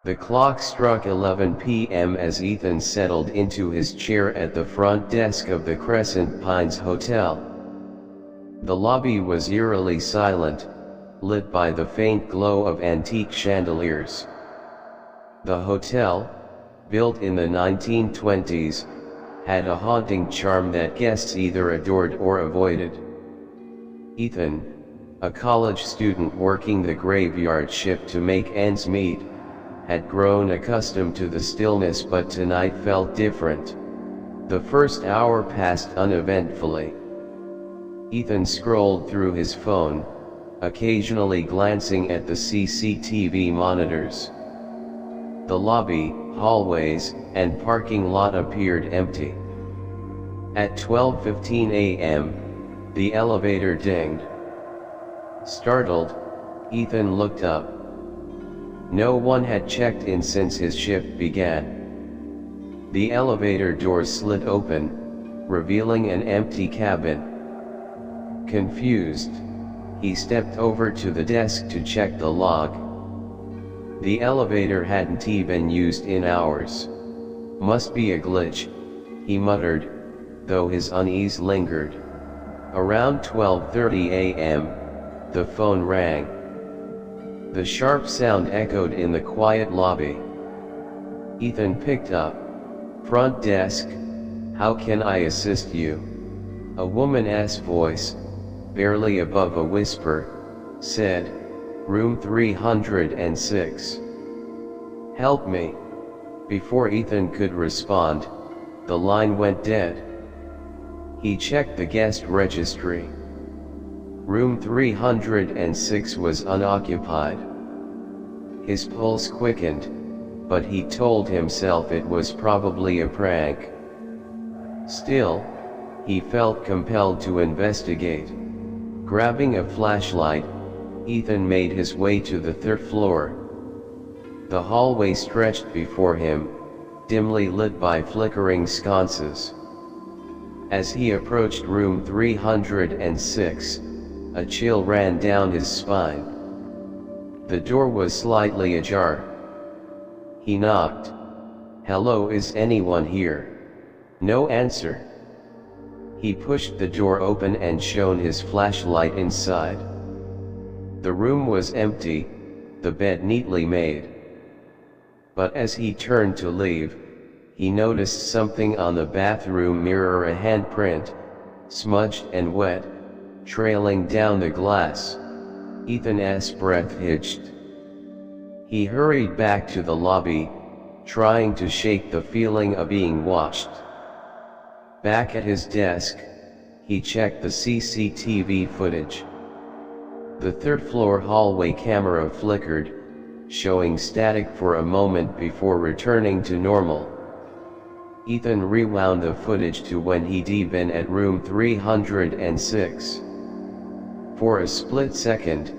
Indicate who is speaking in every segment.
Speaker 1: The clock struck 11 p.m. as Ethan settled into his chair at the front desk of the Crescent Pines Hotel. The lobby was eerily silent, lit by the faint glow of antique chandeliers. The hotel, built in the 1920s, had a haunting charm that guests either adored or avoided. Ethan, a college student working the graveyard shift to make ends meet, had grown accustomed to the stillness, but tonight felt different. The first hour passed uneventfully. Ethan scrolled through his phone, occasionally glancing at the CCTV monitors. The lobby, hallways, and parking lot appeared empty. At 12:15 a.m., the elevator dinged. Startled, Ethan looked up. No one had checked in since his shift began. The elevator doors slid open, revealing an empty cabin. Confused, he stepped over to the desk to check the log. The elevator hadn't been used in hours. Must be a glitch, he muttered, though his unease lingered. Around 12:30 a.m., the phone rang. The sharp sound echoed in the quiet lobby. Ethan picked up. "Front desk, how can I assist you?" A woman's voice, barely above a whisper, said, "Room 306. Help me." Before Ethan could respond, the line went dead. He checked the guest registry. Room 306 was unoccupied. His pulse quickened, but he told himself it was probably a prank. Still, he felt compelled to investigate. Grabbing a flashlight, Ethan made his way to the third floor. The hallway stretched before him, dimly lit by flickering sconces. As he approached room 306, a chill ran down his spine. The door was slightly ajar. He knocked. "Hello, is anyone here?" No answer. He pushed the door open and shone his flashlight inside. The room was empty, the bed neatly made. But as he turned to leave, he noticed something on the bathroom mirror, a handprint, smudged and wet, trailing down the glass. Ethan's breath hitched. He hurried back to the lobby, trying to shake the feeling of being watched. Back at his desk, he checked the CCTV footage. The third-floor hallway camera flickered, showing static for a moment before returning to normal. Ethan rewound the footage to when he'd been at room 306. For a split second,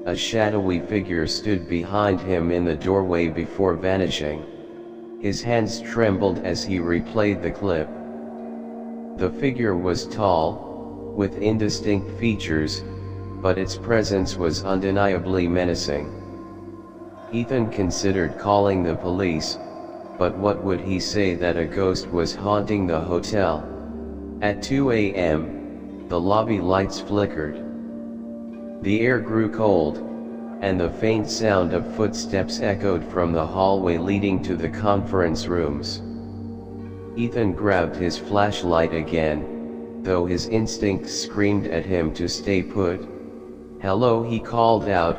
Speaker 1: a shadowy figure stood behind him in the doorway before vanishing. His hands trembled as he replayed the clip. The figure was tall, with indistinct features, but its presence was undeniably menacing. Ethan considered calling the police, but what would he say that a ghost was haunting the hotel? At 2 a.m., the lobby lights flickered. The air grew cold, and the faint sound of footsteps echoed from the hallway leading to the conference rooms. Ethan grabbed his flashlight again, though his instincts screamed at him to stay put. "Hello," he called out,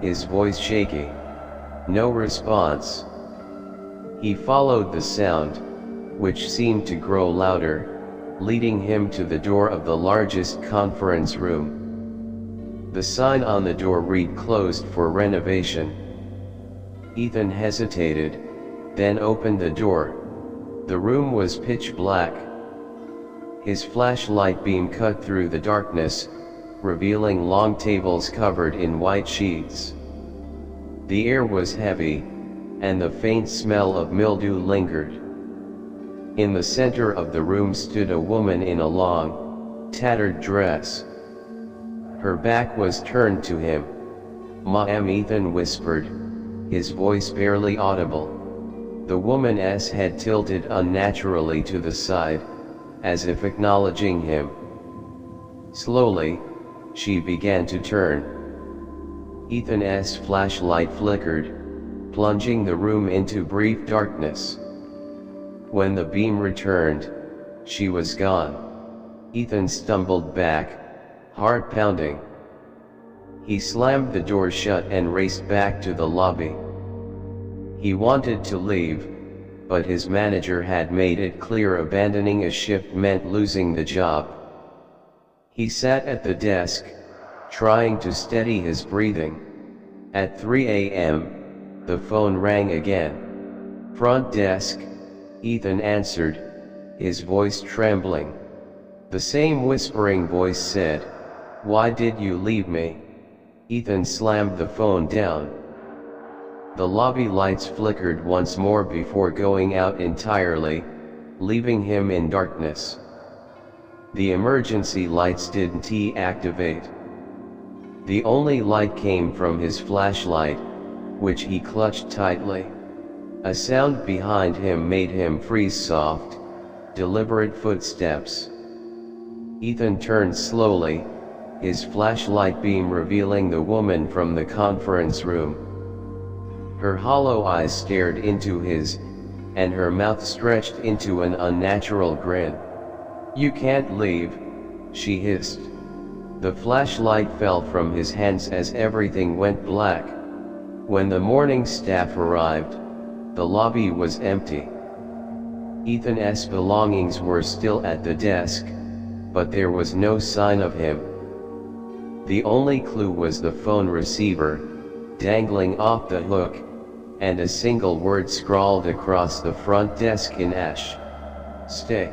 Speaker 1: his voice shaky. No response. He followed the sound, which seemed to grow louder, leading him to the door of the largest conference room. The sign on the door read "Closed for renovation." Ethan hesitated, then opened the door. The room was pitch black. His flashlight beam cut through the darkness, revealing long tables covered in white sheets. The air was heavy, and the faint smell of mildew lingered. In the center of the room stood a woman in a long, tattered dress. Her back was turned to him. "Ma'am," Ethan whispered, his voice barely audible. The woman's head tilted unnaturally to the side, as if acknowledging him. Slowly, she began to turn. Ethan's flashlight flickered, plunging the room into brief darkness. When the beam returned, she was gone. Ethan stumbled back, heart pounding. He slammed the door shut and raced back to the lobby. He wanted to leave, but his manager had made it clear abandoning a shift meant losing the job. He sat at the desk, trying to steady his breathing. At 3 a.m., the phone rang again. "Front desk," Ethan answered, his voice trembling. The same whispering voice said, "Why did you leave me?" Ethan slammed the phone down. The lobby lights flickered once more before going out entirely, leaving him in darkness. The emergency lights didn't activate. The only light came from his flashlight, which he clutched tightly. A sound behind him made him freeze. Soft, deliberate footsteps. Ethan turned slowly, his flashlight beam revealing the woman from the conference room. Her hollow eyes stared into his, and her mouth stretched into an unnatural grin. "You can't leave," she hissed. The flashlight fell from his hands as everything went black. When the morning staff arrived, the lobby was empty. Ethan's belongings were still at the desk, but there was no sign of him. The only clue was the phone receiver, dangling off the hook, and a single word scrawled across the front desk in ash: "Stay."